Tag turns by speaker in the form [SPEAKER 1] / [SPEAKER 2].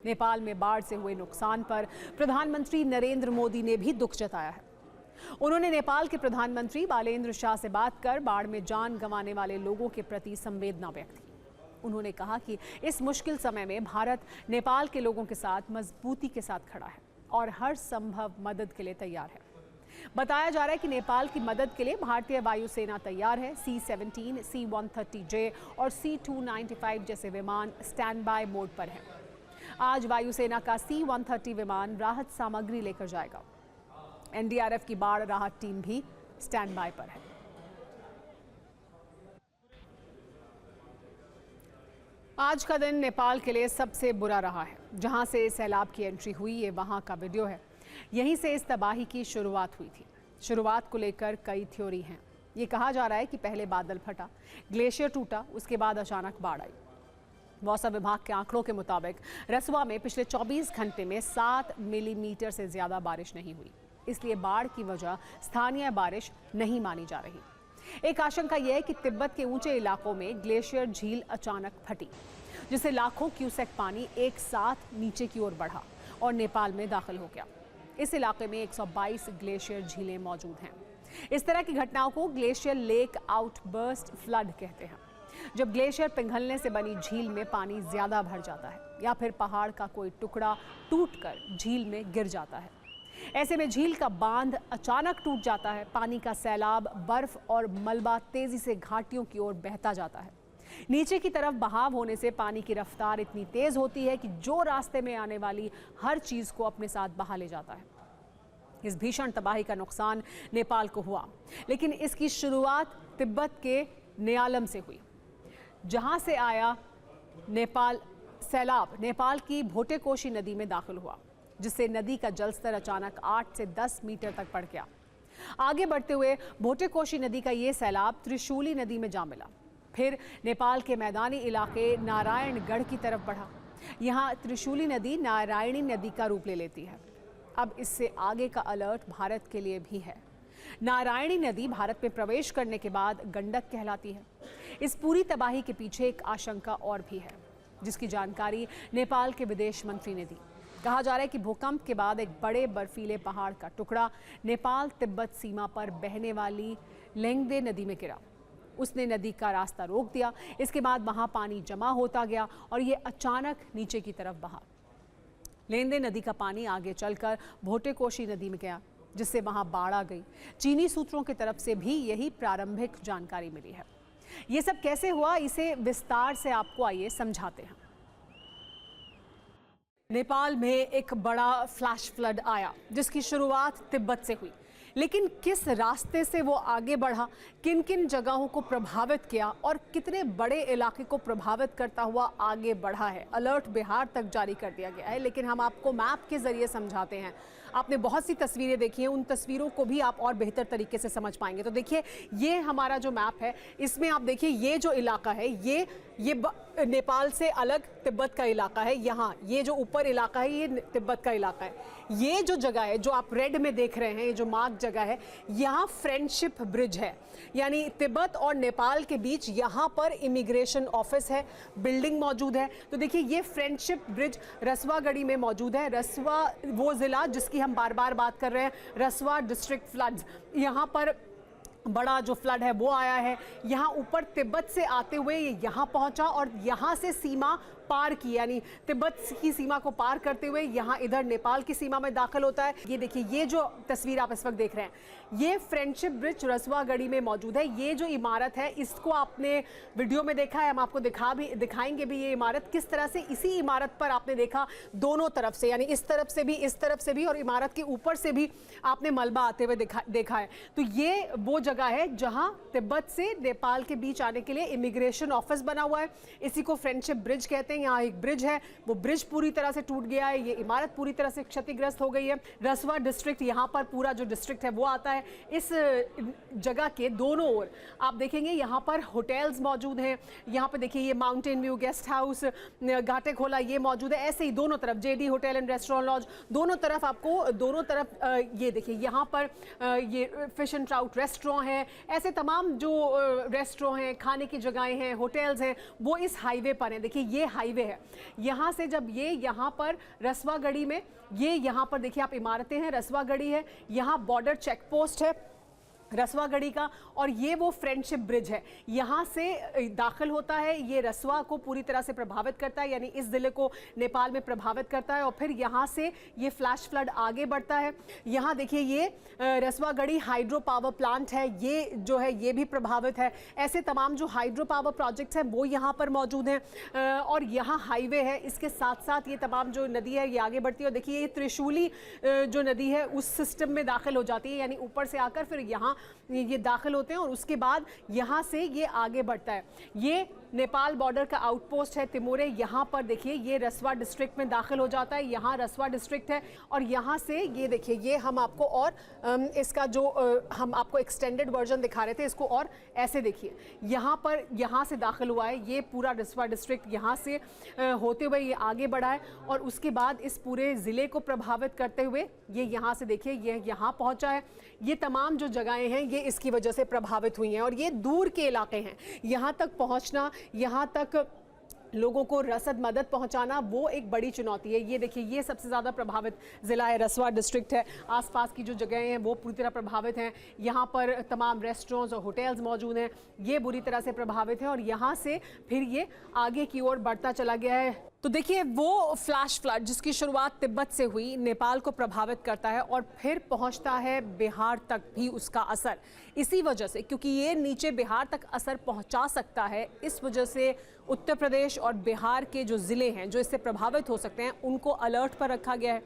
[SPEAKER 1] नेपाल में बाढ़ से हुए नुकसान पर प्रधानमंत्री नरेंद्र मोदी ने भी दुख जताया है। उन्होंने नेपाल के प्रधानमंत्री बालेन्द्र शाह से बात कर बाढ़ में जान गंवाने वाले लोगों के प्रति संवेदना व्यक्त की। उन्होंने कहा कि इस मुश्किल समय में भारत नेपाल के लोगों के साथ मजबूती के साथ खड़ा है और हर संभव मदद के लिए तैयार है। बताया जा रहा है कि नेपाल की मदद के लिए भारतीय वायुसेना तैयार है। C-17, C-130J और C-295 जैसे विमान स्टैंड बाय मोड पर हैं। आज वायुसेना का C-130 विमान राहत सामग्री लेकर जाएगा। NDRF की बाढ़ राहत टीम भी स्टैंड बाय पर है। आज का दिन नेपाल के लिए सबसे बुरा रहा है। जहां से सैलाब की एंट्री हुई, ये वहां का वीडियो है। यहीं से इस तबाही की शुरुआत हुई थी। शुरुआत को लेकर कई थ्योरी हैं। ये कहा जा रहा है कि पहले बादल फटा, ग्लेशियर टूटा, उसके बाद अचानक बाढ़ आई। मौसम विभाग के आंकड़ों के मुताबिक रसवा में पिछले 24 घंटे में 7 मिलीमीटर से ज्यादा बारिश नहीं हुई। इसलिए बाढ़ की वजह स्थानीय बारिश नहीं मानी जा रही। एक आशंका यह है कि तिब्बत के ऊंचे इलाकों में ग्लेशियर झील अचानक फटी, जिससे लाखों क्यूसेक पानी एक साथ नीचे की ओर बढ़ा और नेपाल में दाखिल हो गया। इस इलाके में 122 ग्लेशियर झीलें मौजूद हैं। इस तरह की घटनाओं को ग्लेशियर लेक आउटबर्स्ट फ्लड कहते हैं, जब ग्लेशियर पिघलने से बनी झील में पानी ज्यादा भर जाता है या फिर पहाड़ का कोई टुकड़ा टूटकर झील में गिर जाता है। ऐसे में झील का बांध अचानक टूट जाता है। पानी का सैलाब, बर्फ और मलबा तेजी से घाटियों की ओर बहता जाता है। नीचे की तरफ बहाव होने से पानी की रफ्तार इतनी तेज होती है कि जो रास्ते में आने वाली हर चीज को अपने साथ बहा ले जाता है। इस भीषण तबाही का नुकसान नेपाल को हुआ, लेकिन इसकी शुरुआत तिब्बत के न्यालम से हुई, जहां से आया सैलाब नेपाल की भोटेकोशी नदी में दाखिल हुआ, जिससे नदी का जलस्तर अचानक 8 से 10 मीटर तक बढ़ गया। आगे बढ़ते हुए भोटेकोशी नदी का ये सैलाब त्रिशूली नदी में जा मिला। फिर नेपाल के मैदानी इलाके नारायणगढ़ की तरफ बढ़ा। यहाँ त्रिशूली नदी नारायणी नदी का रूप ले लेती है। अब इससे आगे का अलर्ट भारत के लिए भी है। नारायणी नदी भारत में प्रवेश करने के बाद गंडक कहलाती है। इस पूरी तबाही के पीछे एक आशंका और भी है, जिसकी जानकारी नेपाल के विदेश मंत्री ने दी। कहा जा रहा है कि भूकंप के बाद एक बड़े बर्फीले पहाड़ का टुकड़ा नेपाल तिब्बत सीमा पर बहने वाली लेंगदे नदी में गिरा। उसने नदी का रास्ता रोक दिया। इसके बाद वहां पानी जमा होता गया और ये अचानक नीचे की तरफ बहा। लेंगदे नदी का पानी आगे चलकर भोटेकोशी नदी में गया, जिससे वहां बाढ़ आ गई। चीनी सूत्रों की तरफ से भी यही प्रारंभिक जानकारी मिली है। ये सब कैसे हुआ, इसे विस्तार से आपको आइए समझाते हैं। नेपाल में एक बड़ा फ्लैश फ्लड आया, जिसकी शुरुआत तिब्बत से हुई, लेकिन किस रास्ते से वो आगे बढ़ा, किन किन जगहों को प्रभावित किया और कितने बड़े इलाके को प्रभावित करता हुआ आगे बढ़ा है। अलर्ट बिहार तक जारी कर दिया गया है, लेकिन हम आपको मैप के जरिए समझाते हैं। आपने बहुत सी तस्वीरें देखी हैं, उन तस्वीरों को भी आप और बेहतर तरीके से समझ पाएंगे। तो देखिए, ये हमारा जो मैप है, इसमें आप देखिए ये जो इलाका है, ये नेपाल से अलग तिब्बत का इलाका है। यहाँ ये जो ऊपर इलाका है, ये तिब्बत का इलाका है। ये जो जगह है, जो आप रेड में देख रहे हैं, ये जो मार्क जगह है, यहाँ फ्रेंडशिप ब्रिज है, यानी तिब्बत और नेपाल के बीच यहाँ पर इमिग्रेशन ऑफिस है, बिल्डिंग मौजूद है। तो देखिए, ये फ्रेंडशिप ब्रिज रसवागढ़ी में मौजूद है। रसवा वो जिला जिसकी हम बार बार बात कर रहे हैं, रसवा डिस्ट्रिक्ट फ्लड्स। यहाँ पर बड़ा जो फ्लड है वो आया है। यहाँ ऊपर तिब्बत से आते हुए ये यहाँ पहुंचा और यहाँ से सीमा पार की, यानी तिब्बत की सीमा को पार करते हुए यहाँ इधर नेपाल की सीमा में दाखिल होता है। ये देखिए, ये जो तस्वीर आप इस वक्त देख रहे हैं, ये फ्रेंडशिप ब्रिज रसवागढ़ी में मौजूद है। ये जो इमारत है, इसको आपने वीडियो में देखा है, हम आपको दिखाएंगे भी ये इमारत किस तरह से। इसी इमारत पर आपने देखा दोनों तरफ से, यानी इस तरफ से भी, इस तरफ से भी, और इमारत के ऊपर से भी आपने मलबा आते हुए देखा है। तो ये वो जगह है जहां तिब्बत से नेपाल के बीच आने के लिए इमिग्रेशन ऑफिस बना हुआ है। इसी को फ्रेंडशिप ब्रिज कहते हैं। यहाँ एक ब्रिज है, वो ब्रिज पूरी तरह से टूट गया है। ये इमारत पूरी तरह से क्षतिग्रस्त हो गई है। रसवा डिस्ट्रिक्ट, यहाँ पर पूरा जो डिस्ट्रिक्ट है वो आता है। इस जगह के दोनों ओर आप देखेंगे यहाँ पर होटल्स मौजूद हैं। यहाँ पे देखिए, ये माउंटेन व्यू गेस्ट हाउस, घाटे खोला, ये मौजूद है। ऐसे ही दोनों तरफ JD hotel and restaurant lodge, दोनों तरफ आपको, दोनों तरफ ये देखिए, यहाँ पर ये फिश एंड ट्राउट रेस्टोरेंट है। ऐसे तमाम जो रेस्टोरेंट हैं, खाने की जगहें हैं, होटल्स हैं, वो इस हाईवे पर हैं। देखिए, ये हाईवे हाईवे है। यहाँ से जब ये यहाँ पर रसवागढ़ी में, ये यहाँ पर देखिए आप इमारतें हैं, रसवागढ़ी है, यहाँ बॉर्डर चेक पोस्ट है रसवागढ़ी का, और ये वो फ्रेंडशिप ब्रिज है, यहाँ से दाखिल होता है, ये रसवा को पूरी तरह से प्रभावित करता है, यानी इस ज़िले को नेपाल में प्रभावित करता है, और फिर यहाँ से ये फ्लैश फ्लड आगे बढ़ता है। यहाँ देखिए ये रसवागढ़ी हाइड्रो पावर प्लांट है, ये जो है ये भी प्रभावित है। ऐसे तमाम जो हाइड्रो पावर प्रोजेक्ट्स हैं वो यहाँ पर मौजूद हैं, और यहाँ हाईवे है, इसके साथ साथ ये तमाम जो नदी है ये आगे बढ़ती है। और देखिए ये त्रिशूली जो नदी है उस सिस्टम में दाखिल हो जाती है, यानी ऊपर से आकर फिर यहाँ ये दाखिल होते हैं और उसके बाद यहाँ से ये आगे बढ़ता है। ये नेपाल बॉर्डर का आउटपोस्ट है तिमोरे, यहाँ पर देखिए ये रसवा डिस्ट्रिक्ट में दाखिल हो जाता है, यहाँ रसवा डिस्ट्रिक्ट है, और यहाँ से ये देखिए ये हम आपको और इसका जो हम आपको एक्सटेंडेड वर्जन दिखा रहे थे, इसको और ऐसे देखिए, यहाँ पर यहाँ से दाखिल हुआ है ये पूरा रसवा डिस्ट्रिक्ट, यहाँ से होते हुए ये आगे बढ़ा है, और उसके बाद इस पूरे ज़िले को प्रभावित करते हुए ये यहाँ से देखिए ये यहाँ पहुँचा है। ये तमाम जो जगहें हैं ये इसकी वजह से प्रभावित हुई हैं, और ये दूर के इलाके हैं, यहाँ तक पहुँचना, यहाँ तक लोगों को रसद मदद पहुंचाना वो एक बड़ी चुनौती है। ये देखिए ये सबसे ज़्यादा प्रभावित ज़िला है, रसवा डिस्ट्रिक्ट है, आसपास की जो जगहें हैं वो पूरी तरह प्रभावित हैं, यहाँ पर तमाम रेस्टोरेंट्स और होटल्स मौजूद हैं, ये बुरी तरह से प्रभावित हैं, और यहाँ से फिर ये आगे की ओर बढ़ता चला गया है। तो देखिए वो फ्लैश फ्लड जिसकी शुरुआत तिब्बत से हुई, नेपाल को प्रभावित करता है और फिर पहुंचता है बिहार तक भी उसका असर। इसी वजह से, क्योंकि ये नीचे बिहार तक असर पहुंचा सकता है, इस वजह से उत्तर प्रदेश और बिहार के जो ज़िले हैं जो इससे प्रभावित हो सकते हैं उनको अलर्ट पर रखा गया है।